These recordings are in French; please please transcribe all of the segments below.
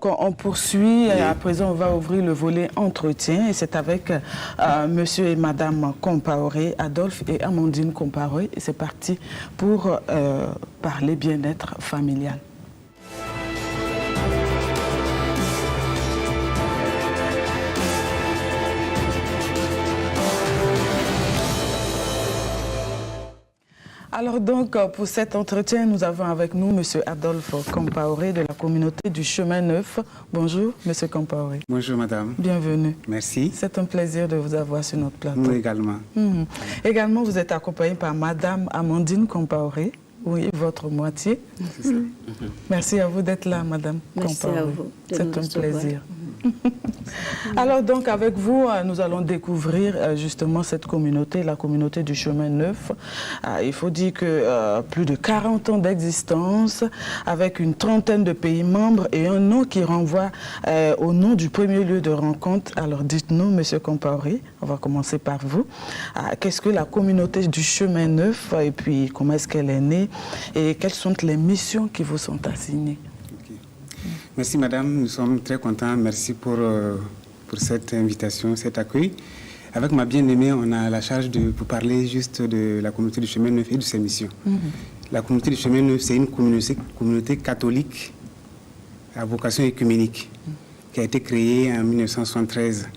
On poursuit, à présent on va ouvrir le volet entretien et c'est avec monsieur et madame Compaoré, Adolphe et Amandine Compaoré et c'est parti pour parler bien-être familial. Alors donc, pour cet entretien, nous avons avec nous M. Adolphe Compaoré de la communauté du Chemin Neuf. Bonjour, M. Compaoré. Bonjour, madame. Bienvenue. Merci. C'est un plaisir de vous avoir sur notre plateau. Nous également. Également, vous êtes accompagné par madame Amandine Compaoré. Oui, votre moitié. C'est ça. Merci à vous d'être là, madame Compaoré. Merci à vous. C'est un plaisir. Alors donc avec vous, nous allons découvrir justement cette communauté, la communauté du Chemin Neuf. Il faut dire que plus de 40 ans d'existence, avec une trentaine de pays membres et un nom qui renvoie au nom du premier lieu de rencontre. Alors dites-nous, monsieur Compaoré, on va commencer par vous. Qu'est-ce que la communauté du Chemin Neuf et puis comment est-ce qu'elle est née et quelles sont les missions qui vous sont assignées? Merci madame, nous sommes très contents. Merci pour cette invitation, cet accueil. Avec ma bien-aimée, on a la charge de vous parler juste de la communauté du Chemin Neuf et de ses missions. La communauté du Chemin Neuf, c'est une communauté catholique à vocation œcuménique qui a été créée en 1973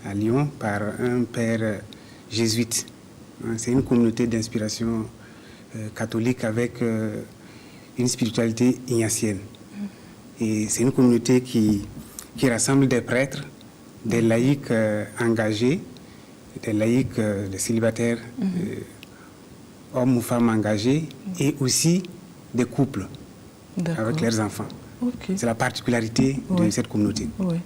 à Lyon par un père jésuite. C'est une communauté d'inspiration catholique avec une spiritualité ignatienne. Et c'est une communauté qui rassemble des prêtres, des laïcs engagés, des laïcs, des célibataires, hommes ou femmes engagés, et aussi des couples avec leurs enfants. Okay. C'est la particularité de cette communauté. Oui.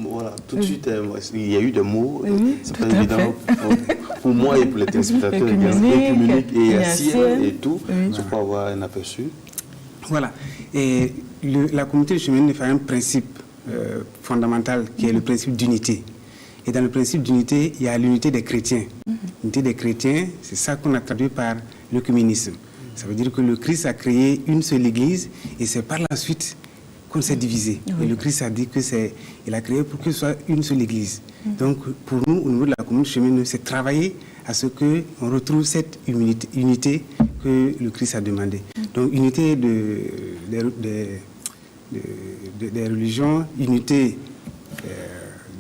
Voilà, tout de suite, il y a eu des mots, c'est pas évident pour moi et pour les téléspectateurs, œcuménique et ancien et tout, je peux avoir un aperçu. Voilà. Et la communauté du Chemin Neuf a un principe fondamental qui est le principe d'unité. Et dans le principe d'unité, il y a l'unité des chrétiens. L'unité des chrétiens, c'est ça qu'on a traduit par l'œcuménisme. Ça veut dire que le Christ a créé une seule église et c'est par la suite qu'on s'est divisé. Et le Christ a dit qu'il a créé pour que ce soit une seule église. Donc pour nous, au niveau de la communauté du Chemin Neuf, c'est travailler à ce qu'on retrouve cette unité que le Christ a demandé. Donc unité des religions, unité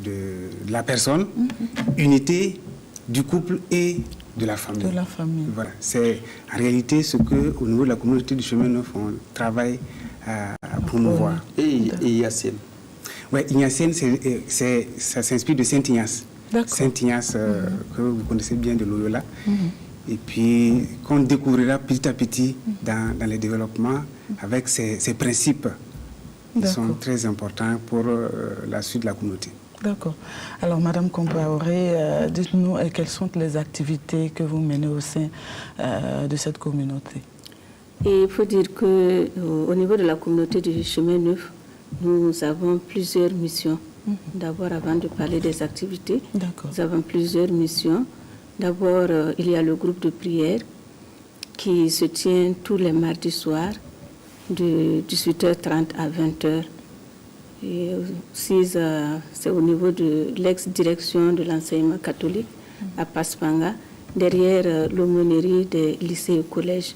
de la personne, unité du couple et de la famille. De la famille. Voilà. C'est en réalité ce qu'au niveau de la communauté du Chemin Neuf, on travaille à promouvoir. Et Ignatienne. Oui, Ignatienne, ça s'inspire de Saint Ignace. Saint Ignace, que vous connaissez bien de Loyola. Et puis qu'on découvrira petit à petit dans les développements avec ces principes qui sont très importants pour la suite de la communauté. D'accord. Alors, madame Compaoré, dites-nous quelles sont les activités que vous menez au sein de cette communauté. Et il faut dire qu'au niveau de la communauté du Chemin Neuf, nous avons plusieurs missions. D'abord, avant de parler des activités, nous avons plusieurs missions. D'abord, il y a le groupe de prière qui se tient tous les mardis soirs de 18h30 à 20h. Et aussi, c'est au niveau de l'ex-direction de l'enseignement catholique à Paspanga, derrière l'aumônerie des lycées et collèges.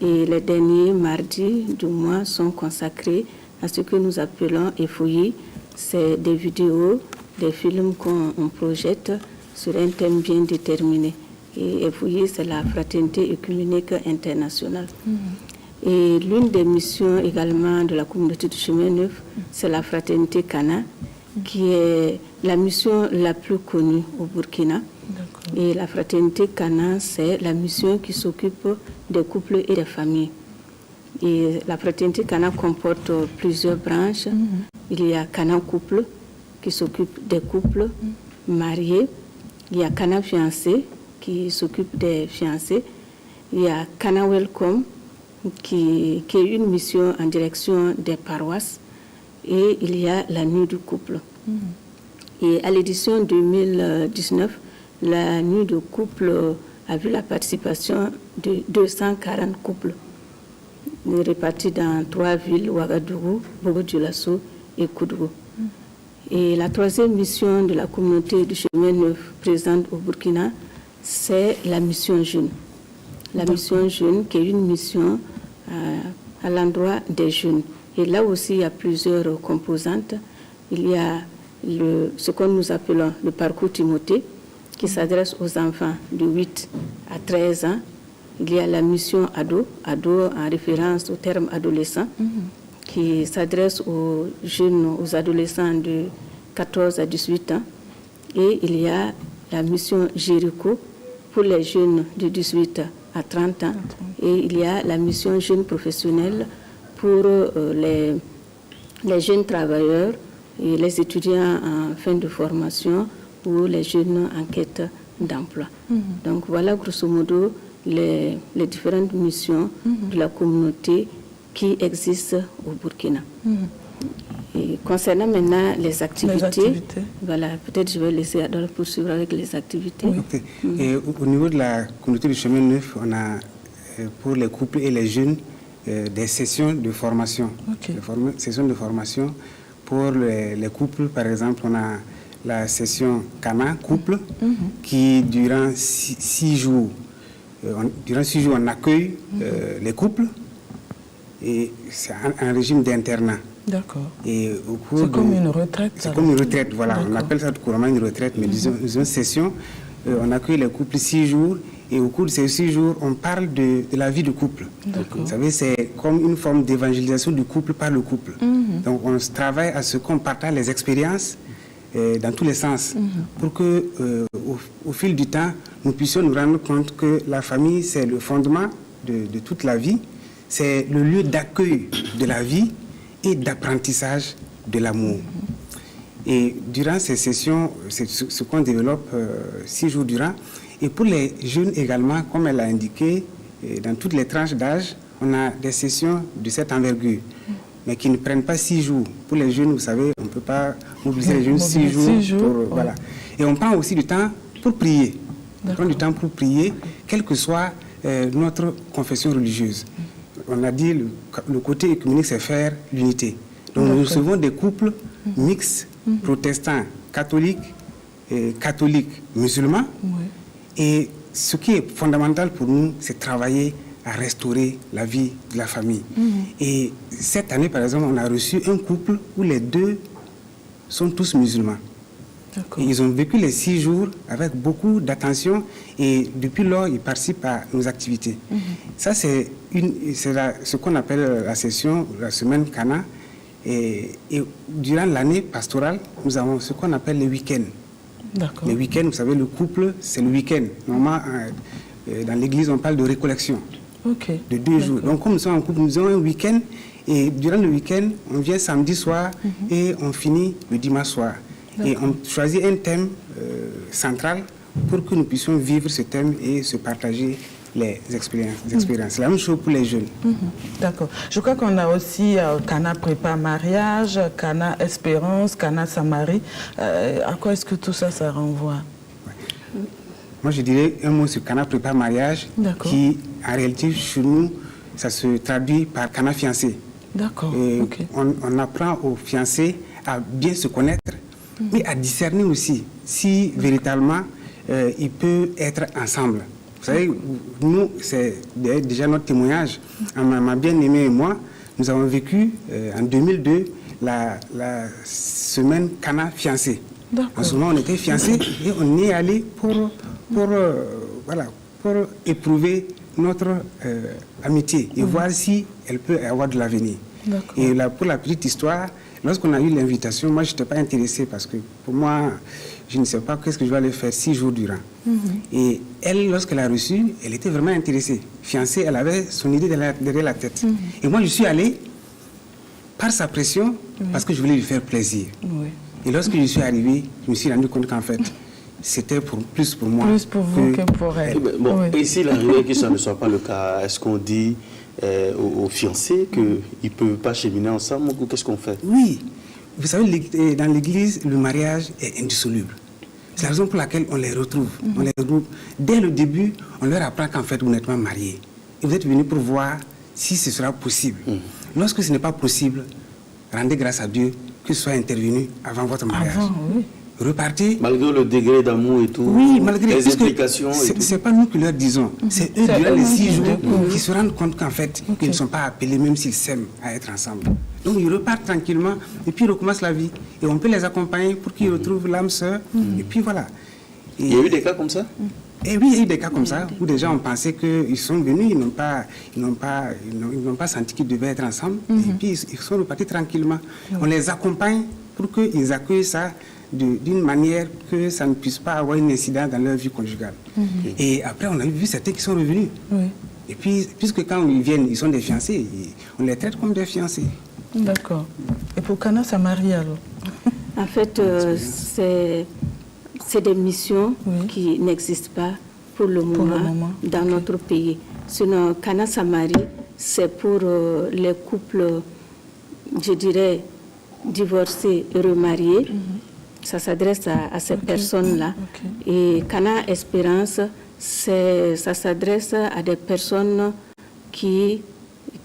Et les derniers mardis du mois sont consacrés à ce que nous appelons EFOUI. C'est des vidéos, des films qu'on projette sur un thème bien déterminé. Et EFOUI, c'est la fraternité œcuménique internationale. Et l'une des missions également de la communauté du Chemin Neuf, c'est la fraternité Cana, qui est la mission la plus connue au Burkina. Et la fraternité Cana, c'est la mission qui s'occupe des couples et des familles. Et la fraternité Cana comporte plusieurs branches. Il y a Cana Couple, qui s'occupe des couples mariés. Il y a Cana Fiancé, qui s'occupe des fiancés. Il y a Cana Welcome, qui est une mission en direction des paroisses. Et il y a la nuit du couple. Et à l'édition 2019, la nuit du couple a vu la participation de 240 couples. répartis dans 3 villes, Ouagadougou, Bobo-Dioulasso et Koudougou. Et la 3e mission de la communauté du chemin neuf présente au Burkina, c'est la mission jeune. La mission jeune qui est une mission à l'endroit des jeunes. Et là aussi, il y a plusieurs composantes. Il y a ce que nous appelons le parcours Timothée, qui s'adresse aux enfants de 8 à 13 ans. Il y a la mission ado en référence au terme adolescent, qui s'adresse aux jeunes, aux adolescents de 14 à 18 ans. Et il y a la mission Jéricho pour les jeunes de 18 à 30 ans. Et il y a la mission jeunes professionnels pour les jeunes travailleurs et les étudiants en fin de formation ou les jeunes en quête d'emploi. Donc voilà grosso modo les différentes missions de la communauté qui existent au Burkina. Et concernant maintenant les activités, voilà, peut-être je vais laisser Adolphe poursuivre avec les activités. Okay. Et au niveau de la communauté du chemin neuf, on a pour les couples et les jeunes des sessions de formation. Des sessions de formation pour les couples, par exemple, on a la session Cana couple qui durant 6 jours. Durant 6 jours, on accueille les couples et c'est un régime d'internat. D'accord. C'est comme une retraite. C'est comme une retraite, voilà. On appelle ça couramment une retraite, mais disons session. On accueille les couples 6 jours et au cours de ces 6 jours, on parle de la vie du couple. Vous savez, c'est comme une forme d'évangélisation du couple par le couple. Donc on travaille à ce qu'on partage les expériences dans tous les sens pour que au fil du temps, nous puissions nous rendre compte que la famille, c'est le fondement de toute la vie, c'est le lieu d'accueil de la vie et d'apprentissage de l'amour. Et durant ces sessions, c'est ce qu'on développe 6 jours durant. Et pour les jeunes également, comme elle l'a indiqué, dans toutes les tranches d'âge, on a des sessions de cette envergure, mais qui ne prennent pas 6 jours. Pour les jeunes, vous savez, on ne peut pas mobiliser les jeunes 6 jours. Voilà. Et on prend aussi du temps pour prier. On prend du temps pour prier, quelle que soit notre confession religieuse. On a dit le côté écuménique, c'est faire l'unité. Donc nous recevons des couples mixtes, protestants, catholiques, musulmans. Et ce qui est fondamental pour nous, c'est travailler à restaurer la vie de la famille. Et cette année, par exemple, on a reçu un couple où les 2 sont tous musulmans. Et ils ont vécu les 6 jours avec beaucoup d'attention et depuis lors, ils participent à nos activités. Ça, c'est ce qu'on appelle la session, la semaine Cana. Et durant l'année pastorale, nous avons ce qu'on appelle les week-ends. Les week-ends, vous savez, le couple, c'est le week-end. Normalement, dans l'église, on parle de récollection. De 2 jours. Donc, comme nous sommes en couple, nous avons un week-end. Et durant le week-end, on vient samedi soir et on finit le dimanche soir. Et on choisit un thème central pour que nous puissions vivre ce thème et se partager les expériences. C'est la même chose pour les jeunes. D'accord. Je crois qu'on a aussi Cana Prépa Mariage, Cana Espérance, Cana Samarie. À quoi est-ce que tout ça, ça renvoie? Moi, je dirais un mot sur Cana Prépa Mariage, qui, en réalité, chez nous, ça se traduit par Cana Fiancé. On apprend aux fiancés à bien se connaître, mais à discerner aussi si véritablement ils peuvent être ensemble. Vous savez, nous, c'est déjà notre témoignage. Ma bien-aimée et moi, nous avons vécu en 2002 la semaine Cana Fiancé. En ce moment, on était fiancés et on est allé pour éprouver notre amitié et voir si elle peut avoir de l'avenir. Et là, pour la petite histoire, lorsqu'on a eu l'invitation, moi, je n'étais pas intéressé parce que pour moi, je ne sais pas qu'est-ce que je vais aller faire 6 jours durant. Et elle, lorsqu'elle a reçu, elle était vraiment intéressée. Fiancée, elle avait son idée derrière la tête. Et moi, je suis allé par sa pression parce que je voulais lui faire plaisir. Et lorsque je suis arrivé, je me suis rendu compte qu'en fait, c'était plus pour moi. Plus pour vous que pour elle. Et s'il arrivait que ça ne soit pas le cas, est-ce qu'on dit aux fiancés qu'ils ne peuvent pas cheminer ensemble ou qu'est-ce qu'on fait? Oui. Vous savez, dans l'église, le mariage est indissoluble. C'est la raison pour laquelle on les retrouve. On les regroupe. Dès le début, on leur apprend qu'en fait, vous n'êtes pas mariés. Et vous êtes venus pour voir si ce sera possible. Lorsque ce n'est pas possible, rendez grâce à Dieu que ce soit intervenu avant votre mariage. Oui. Repartez. Malgré le degré d'amour et tout. Oui, malgré les implications. C'est pas nous qui leur disons. C'est eux, durant les 6 jours, qui se rendent compte qu'en fait, ils ne sont pas appelés, même s'ils s'aiment, à être ensemble. Donc, ils repartent tranquillement et puis ils recommencent la vie. Et on peut les accompagner pour qu'ils retrouvent l'âme sœur. Et puis voilà. Il y a eu des cas comme ça? Et oui, il y a eu des cas comme ça, où des gens ont pensé qu'ils sont venus, ils n'ont pas senti qu'ils devaient être ensemble, et puis ils sont repartis tranquillement. On les accompagne pour qu'ils accueillent ça d'une manière que ça ne puisse pas avoir un incident dans leur vie conjugale. Et après, on a vu certains qui sont revenus. Et puis, puisque quand ils viennent, ils sont des fiancés, on les traite comme des fiancés. D'accord. Et pour Cana, ça marie alors? En fait, c'est des missions qui n'existent pas pour le moment dans notre pays. Sinon, Cana Samari, c'est pour les couples, je dirais, divorcés et remariés. Ça s'adresse à ces personnes-là. Et Cana Espérance, ça s'adresse à des personnes qui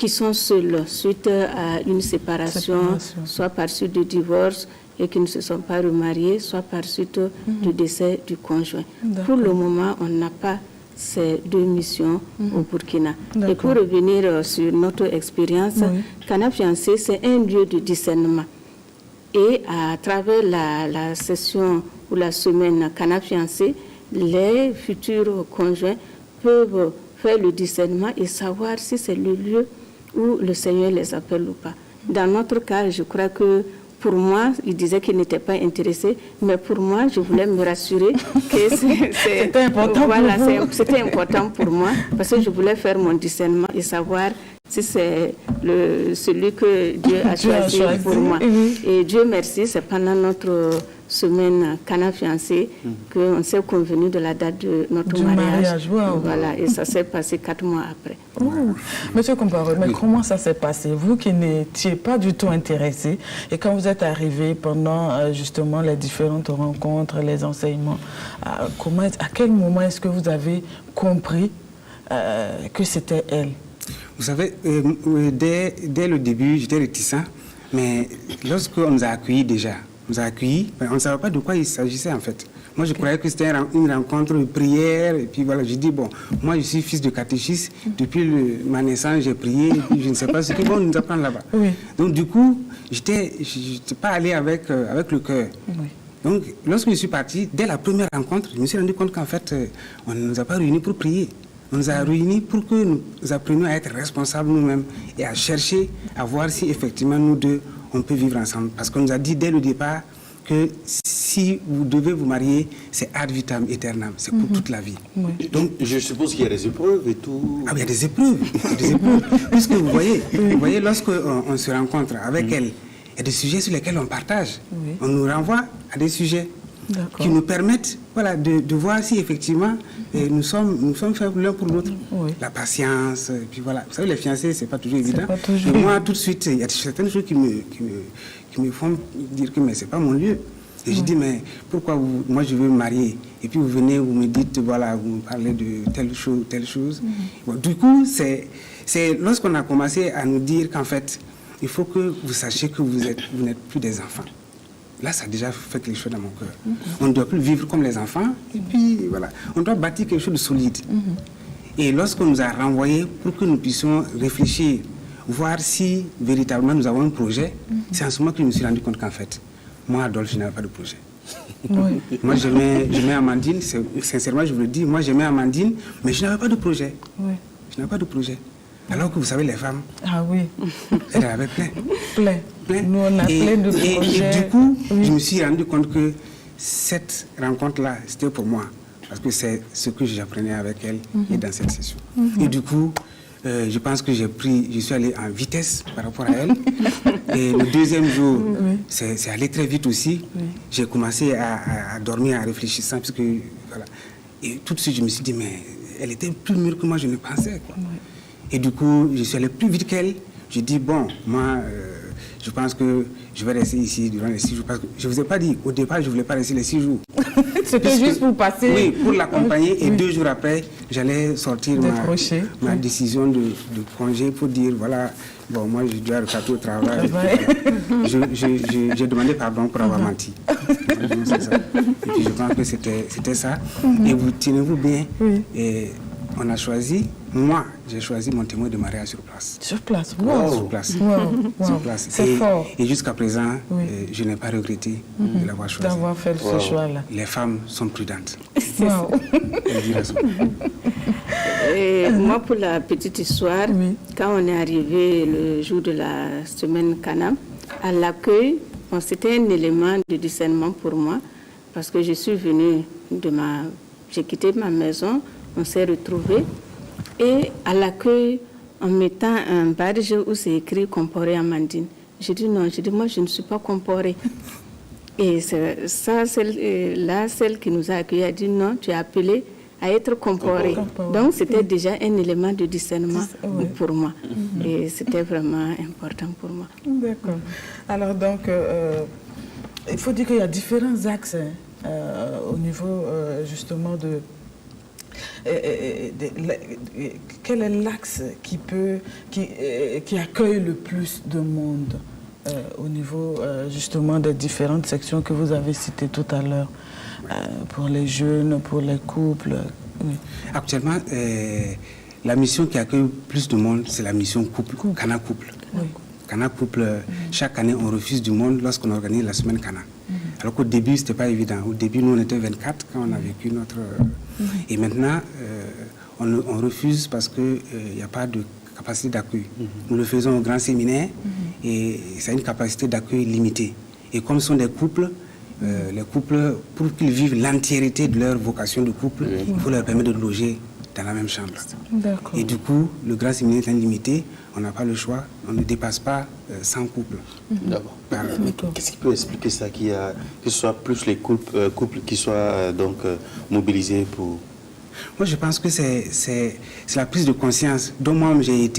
sont seules suite à une séparation, soit par suite de divorce, et qui ne se sont pas remariés, soit par suite du décès du conjoint. Pour le moment, on n'a pas ces deux missions au Burkina. Et pour revenir sur notre expérience, Cana Fiancé, c'est un lieu de discernement. Et à travers la session ou la semaine Cana Fiancé, les futurs conjoints peuvent faire le discernement et savoir si c'est le lieu où le Seigneur les appelle ou pas. Dans notre cas, je crois que pour moi, il disait qu'il n'était pas intéressé, mais pour moi, je voulais me rassurer que c'était important. Voilà, c'était important pour moi parce que je voulais faire mon discernement et savoir si c'est celui que Dieu a choisi pour moi. Et Dieu merci, c'est pendant notre semaine Cana Fiancé qu'on s'est convenu de la date de notre mariage. Voilà, et ça s'est passé 4 mois après. Monsieur Comparé, mais comment ça s'est passé? Vous qui n'étiez pas du tout intéressé, et quand vous êtes arrivé pendant justement les différentes rencontres, les enseignements, à quel moment est-ce que vous avez compris que c'était elle? Vous savez, dès le début, j'étais réticent, mais lorsqu'on nous a accueillis déjà, on ne savait pas de quoi il s'agissait en fait. Moi, je croyais que c'était une rencontre de prière, et puis voilà, j'ai dit, bon, moi je suis fils de catéchiste, depuis ma naissance, j'ai prié, et puis je ne sais pas ce qu'ils vont nous apprendre là-bas. Donc du coup, je n'étais pas allé avec le cœur. Donc, lorsque je suis parti, dès la première rencontre, je me suis rendu compte qu'en fait, on ne nous a pas réunis pour prier. On nous a réunis pour que nous apprenions à être responsables nous-mêmes et à chercher, à voir si effectivement nous deux, on peut vivre ensemble. Parce qu'on nous a dit dès le départ que si vous devez vous marier, c'est ad vitam aeternam, c'est pour toute la vie. Donc, je suppose qu'il y a des épreuves et tout. Ah, il y a des épreuves. Puisque vous voyez, lorsqu'on se rencontre avec elle, il y a des sujets sur lesquels on partage. On nous renvoie à des sujets qui nous permettent de voir si effectivement nous sommes faits l'un pour l'autre. La patience, et puis voilà. Vous savez, les fiancés, c'est pas toujours évident. Mais moi, tout de suite, il y a certaines choses qui me font dire que c'est pas mon lieu. Et je dis, mais pourquoi moi je veux me marier? Et puis vous venez, vous me dites, voilà, vous me parlez de telle chose. Bon, du coup, c'est lorsqu'on a commencé à nous dire qu'en fait, il faut que vous sachiez que vous n'êtes plus des enfants. Là, ça a déjà fait quelque chose dans mon cœur. On ne doit plus vivre comme les enfants. Et puis, voilà, on doit bâtir quelque chose de solide. Et lorsqu'on nous a renvoyés pour que nous puissions réfléchir, voir si véritablement nous avons un projet, c'est en ce moment que je me suis rendu compte qu'en fait, moi, Adolphe, je n'avais pas de projet. Moi, j'aimais Amandine, sincèrement, je vous le dis, moi, j'aimais Amandine, mais je n'avais pas de projet. Je n'avais pas de projet. Alors que vous savez, les femmes, elles en avaient plein. Nous, on a plein de projets. Et du coup, je me suis rendu compte que cette rencontre-là, c'était pour moi. Parce que c'est ce que j'apprenais avec elle et dans cette session. Et du coup, je pense que je suis allé en vitesse par rapport à elle. Et le deuxième jour, c'est allé très vite aussi. J'ai commencé à dormir en réfléchissant. Parce que, voilà. Et tout de suite, je me suis dit, mais elle était plus mûre que moi, je ne pensais. Et du coup, je suis allé plus vite qu'elle. J'ai dit, bon, moi, je pense que je vais rester ici durant les 6 jours. Parce que je ne vous ai pas dit, au départ, je ne voulais pas rester les 6 jours. C'était juste pour passer. Oui, pour l'accompagner. Et 2 jours après, j'allais sortir ma décision de congé pour dire voilà, bon, moi je dois repartir au travail. J'ai demandé pardon pour avoir menti. C'est ça. Et puis je pense que c'était ça. Et vous tenez-vous bien. Et on a choisi, moi, j'ai choisi mon témoin de mariage sur place. Sur place, wow. Sur place. Wow. Sur place. C'est fort. Et jusqu'à présent, je n'ai pas regretté de l'avoir choisi. D'avoir fait ce choix-là. Les femmes sont prudentes. Wow. Et moi, pour la petite histoire, quand on est arrivé le jour de la semaine Cana, à l'accueil, c'était un élément de discernement pour moi, parce que je suis venue j'ai quitté ma maison, on s'est retrouvés, et à l'accueil, en mettant un badge où c'est écrit Comporé Amandine. J'ai dit non, moi je ne suis pas Comporé. Et celle qui nous a accueillis a dit non, tu es appelé à être Comporé. Donc c'était déjà un élément de discernement pour moi. Et c'était vraiment important pour moi. D'accord. Alors donc, il faut dire qu'il y a différents axes au niveau justement de... quel est l'axe qui accueille le plus de monde au niveau justement des différentes sections que vous avez citées tout à l'heure, pour les jeunes, pour les couples? Actuellement, la mission qui accueille plus de monde, c'est la mission couple. Cana Couple. Cana Couple, chaque année, on refuse du monde lorsqu'on organise la semaine Cana. Alors qu'au début, ce n'était pas évident. Au début, nous, on était 24 quand on a vécu notre... Et maintenant, on refuse parce qu'il n'y a pas de capacité d'accueil. Nous le faisons au grand séminaire et ça a une capacité d'accueil limitée. Et comme ce sont des couples, les couples, pour qu'ils vivent l'entièreté de leur vocation de couple, il faut leur permettre de loger dans la même chambre. Et du coup, le grand séminaire est limité, on n'a pas le choix, on ne dépasse pas 100 couples. D'accord. Mais qu'est-ce qui peut expliquer ça, que ce soit plus les couples qui soient mobilisés pour... Moi, je pense que c'est la prise de conscience dont moi j'ai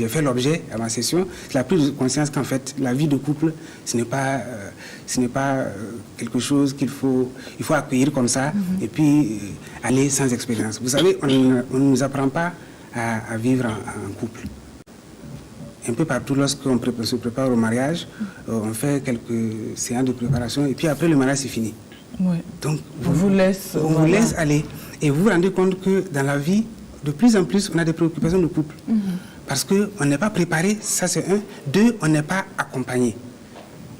fait l'objet à ma session. C'est la prise de conscience qu'en fait, la vie de couple, ce n'est pas quelque chose qu'il faut accueillir comme ça et puis aller sans expérience. Vous savez, on ne nous apprend pas à vivre en couple. Un peu partout, lorsqu'on se prépare au mariage, on fait quelques séances de préparation et puis après le mariage, c'est fini. Oui. Donc, on vous laisse aller. Et vous vous rendez compte que dans la vie, de plus en plus, on a des préoccupations de couple. Parce qu'on n'est pas préparé, ça c'est un. 2, on n'est pas accompagné.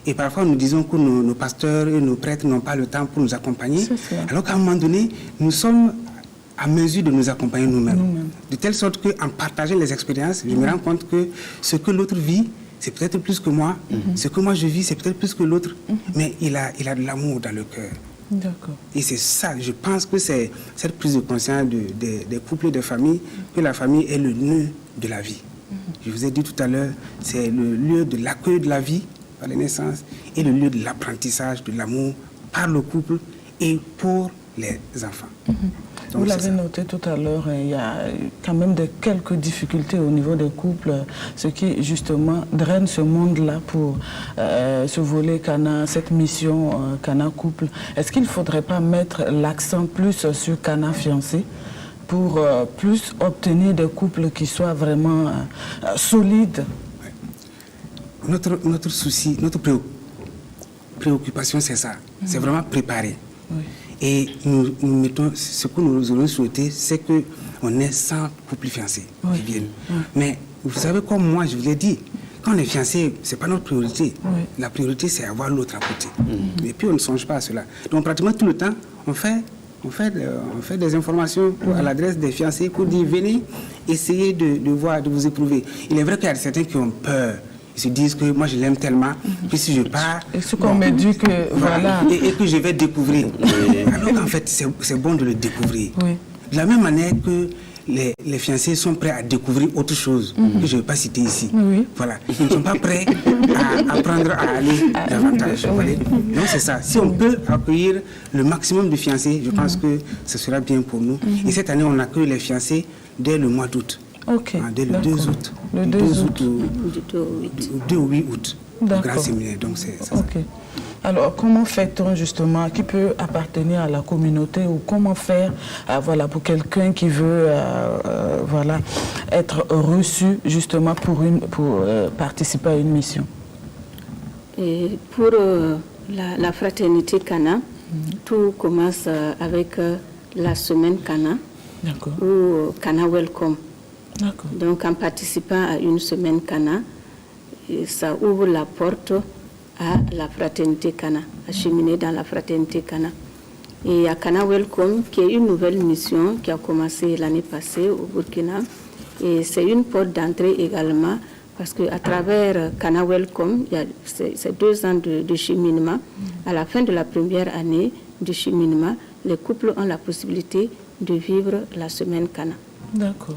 Et parfois, nous disons que nos pasteurs et nos prêtres n'ont pas le temps pour nous accompagner. Alors qu'à un moment donné, nous sommes à mesure de nous accompagner nous-mêmes. De telle sorte qu'en partageant les expériences, je me rends compte que ce que l'autre vit, c'est peut-être plus que moi. Ce que moi je vis, c'est peut-être plus que l'autre. Mais il a de l'amour dans le cœur. D'accord. Et c'est ça, je pense que c'est cette prise de conscience des couples et des familles, que la famille est le nœud de la vie. Je vous ai dit tout à l'heure, c'est le lieu de l'accueil de la vie par les naissances et le lieu de l'apprentissage de l'amour par le couple et pour les enfants. Vous l'avez noté tout à l'heure, il y a quand même quelques difficultés au niveau des couples, ce qui justement draine ce monde-là pour ce volet Cana, cette mission Cana Couple. Est-ce qu'il ne faudrait pas mettre l'accent plus sur Cana Fiancé pour plus obtenir des couples qui soient vraiment solides? Notre souci, notre préoccupation, c'est ça. C'est vraiment préparer. Et nous mettons, ce que nous aurions souhaité, c'est qu'on ait 100 couples fiancés qui viennent. Mais vous savez, comme moi, je vous l'ai dit, quand on est fiancé, ce n'est pas notre priorité. La priorité, c'est avoir l'autre à côté. Et puis, on ne songe pas à cela. Donc, pratiquement tout le temps, on fait des informations à l'adresse des fiancés pour dire, venez, essayez de voir, de vous éprouver. Il est vrai qu'il y a certains qui ont peur. Ils se disent que moi je l'aime tellement, puis si je pars... Et ce qu'on me dit que voilà... Et que je vais découvrir. Alors qu'en fait, c'est bon de le découvrir. De la même manière que les fiancés sont prêts à découvrir autre chose que je ne vais pas citer ici. Voilà. Ils ne sont pas prêts à apprendre à aller davantage. Donc c'est ça. Si on peut accueillir le maximum de fiancés, je pense que ce sera bien pour nous. Et cette année, on accueille les fiancés dès le mois d'août. Dès le 2 août. Le 2 août. Du 2 au 8 août. grand séminaire. Donc c'est ça. Ok. Alors, comment fait-on justement, qui peut appartenir à la communauté, ou comment faire voilà, pour quelqu'un qui veut voilà, être reçu justement pour participer à une mission? Et pour la fraternité Cana, tout commence avec la semaine Cana ou Cana Welcome. Donc en participant à une semaine Cana, ça ouvre la porte à la fraternité Cana, à cheminer dans la fraternité Cana. Et à Cana Welcome, qui est une nouvelle mission qui a commencé l'année passée au Burkina, et c'est une porte d'entrée également, parce qu'à travers Cana Welcome, il y a ces 2 ans de cheminement. À la fin de la première année de cheminement, les couples ont la possibilité de vivre la semaine Cana.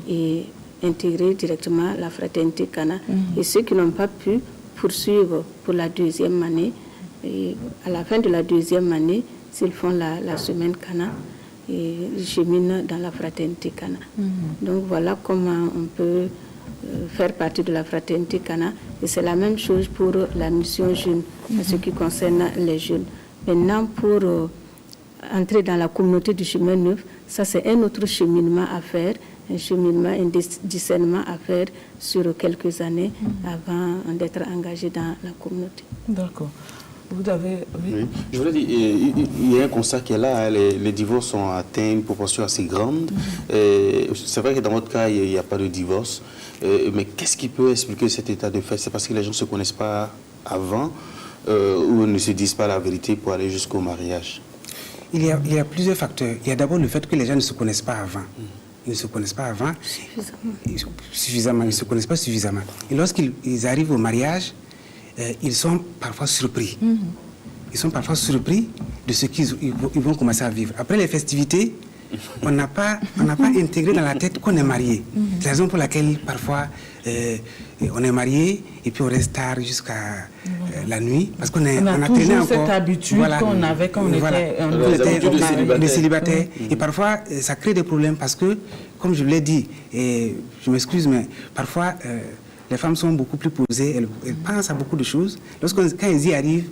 Et intégrer directement la fraternité Cana. Et ceux qui n'ont pas pu poursuivre pour la 2e année, et à la fin de la 2e année, s'ils font la semaine Cana, et ils cheminent dans la fraternité Cana. Donc voilà comment on peut faire partie de la fraternité Cana. Et c'est la même chose pour la mission jeune, en ce qui concerne les jeunes. Maintenant, pour entrer dans la communauté du chemin neuf, ça c'est un autre cheminement à faire, un cheminement, un discernement à faire sur quelques années avant d'être engagé dans la communauté. D'accord. Vous avez... Oui. Je voulais dire, il y a un constat qui est là, hein, les divorces ont atteint une proportion assez grande. C'est vrai que dans votre cas, il n'y a pas de divorce. Mais qu'est-ce qui peut expliquer cet état de fait? C'est parce que les gens ne se connaissent pas avant ou ne se disent pas la vérité pour aller jusqu'au mariage? Il y a plusieurs facteurs. Il y a d'abord le fait que les gens ne se connaissent pas avant. Ils ne se connaissent pas avant suffisamment. Ils ne se connaissent pas suffisamment. Et lorsqu'ils arrivent au mariage, ils sont parfois surpris. Ils sont parfois surpris de ce qu'ils vont commencer à vivre. Après les festivités, on n'a pas intégré dans la tête qu'on est marié. C'est la raison pour laquelle parfois on est marié et puis on reste tard jusqu'à la nuit, parce qu'on a traîné encore cette habitude qu'on avait quand on était des célibataires. Et parfois ça crée des problèmes parce que, comme je l'ai dit, et je m'excuse, mais parfois les femmes sont beaucoup plus posées, elles pensent à beaucoup de choses. Quand elles y arrivent,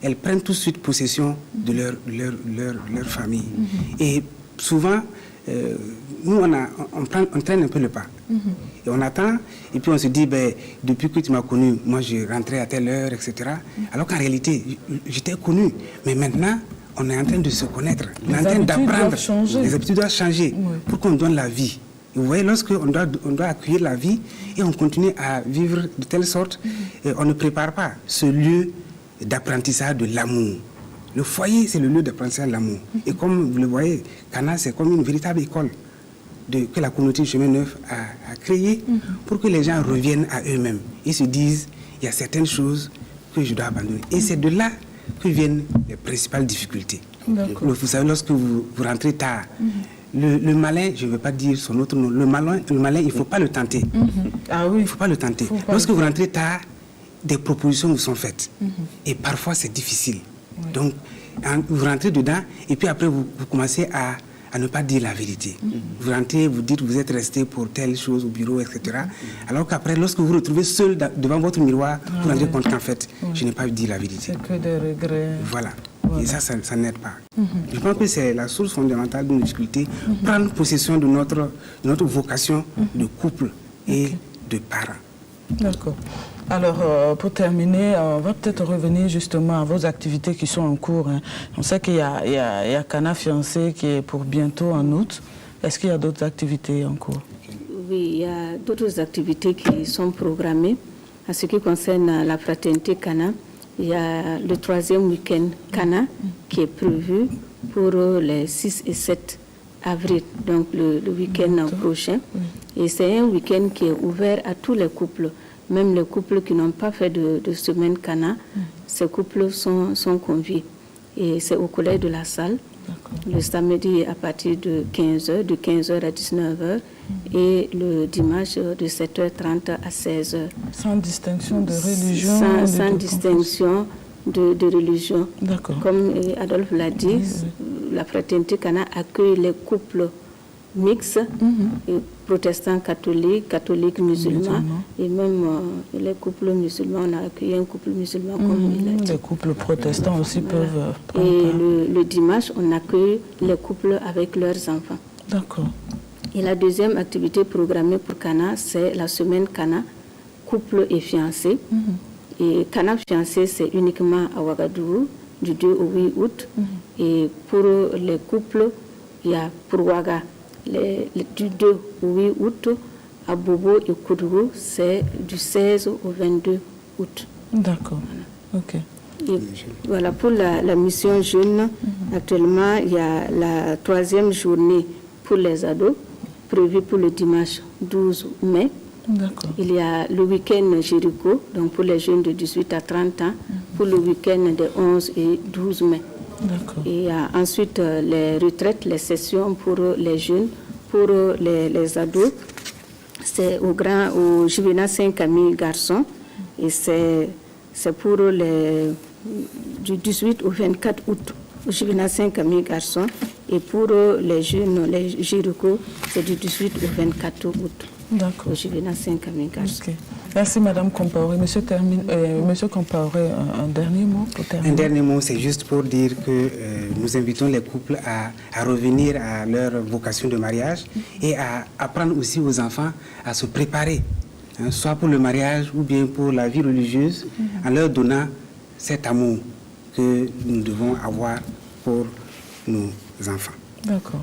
elles prennent tout de suite possession de leur famille. Et souvent, nous, on traîne un peu le pas. Et on attend, et puis on se dit, depuis que tu m'as connu, moi je rentrais à telle heure, etc. Alors qu'en réalité, j'étais connu. Mais maintenant, on est en train de se connaître. On est en train d'apprendre. Les habitudes doivent changer pour qu'on donne la vie. Et vous voyez, lorsqu'on doit accueillir la vie et on continue à vivre de telle sorte, on ne prépare pas ce lieu d'apprentissage de l'amour. Le foyer, c'est le lieu d'apprentissage de l'amour. Et comme vous le voyez, Cana, c'est comme une véritable école que la communauté du chemin neuf a créée pour que les gens reviennent à eux-mêmes. Ils se disent, il y a certaines choses que je dois abandonner. Et c'est de là que viennent les principales difficultés. Vous savez, lorsque vous rentrez tard, le malin, je ne veux pas dire son autre nom, le malin, il ne faut pas le tenter. Ah oui. Il ne faut pas le tenter. Lorsque vous rentrez tard, des propositions vous sont faites. Et parfois, c'est difficile. Donc, vous rentrez dedans et puis après, vous commencez à ne pas dire la vérité. Vous rentrez, vous dites que vous êtes resté pour telle chose au bureau, etc. Alors qu'après, lorsque vous vous retrouvez seul devant votre miroir, vous vous rendez compte qu'en fait, je n'ai pas dit la vérité. C'est que des regrets. Voilà. Et ça n'aide pas. Je pense que c'est la source fondamentale de nos difficultés, prendre possession de notre vocation de couple et de parents. D'accord. Alors, pour terminer, on va peut-être revenir justement à vos activités qui sont en cours. On sait qu'il y a Cana Fiancé qui est pour bientôt en août. Est-ce qu'il y a d'autres activités en cours? Oui, il y a d'autres activités qui sont programmées. En ce qui concerne la fraternité Cana, il y a le 3e week-end Cana qui est prévu pour les 6 et 7 avril, donc le week-end prochain. Et c'est un week-end qui est ouvert à tous les couples, même les couples qui n'ont pas fait de semaine Cana. Ces couples sont conviés. Et c'est au collège de la Salle, le samedi à partir de 15h, de 15h à 19h, et le dimanche de 7h30 à 16h. Sans distinction de religion? Sans distinction de religion. Comme Adolphe l'a dit, la fraternité Cana accueille les couples mixte, protestants catholiques, catholiques musulmans, et même les couples musulmans. On a accueilli un couple musulman comme il a dit. Les couples protestants aussi peuvent prendre Et part. le dimanche, on accueille les couples avec leurs enfants. D'accord. Et la deuxième activité programmée pour Cana, c'est la semaine Cana, couple et fiancé. Et Cana fiancé, c'est uniquement à Ouagadougou, du 2 au 8 août. Et pour les couples, il y a pour Ouaga, du 2 au 8 août, à Bobo et Koudougou, c'est du 16 au 22 août. D'accord. Ok. Et voilà, pour la mission jeune, actuellement, il y a la 3e journée pour les ados, prévue pour le dimanche 12 mai. D'accord. Il y a le week-end Jéricho, donc pour les jeunes de 18 à 30 ans, pour le week-end de 11 et 12 mai. D'accord. Et il y a ensuite les retraites, les sessions pour les jeunes, pour les ados. C'est au Juvénat Saint-Camille garçons. Et c'est pour du 18 au 24 août au Juvénat Saint-Camille garçons. Et pour les jeunes, les Jéricho, c'est du 18 au 24 août. D'accord. Au Juvénat Saint-Camille garçons. Okay. Merci Madame Compaoré. Monsieur Compaoré, un dernier mot pour terminer. Un dernier mot, c'est juste pour dire que nous invitons les couples à revenir à leur vocation de mariage et à apprendre aussi aux enfants à se préparer, hein, soit pour le mariage ou bien pour la vie religieuse, en leur donnant cet amour que nous devons avoir pour nos enfants. D'accord.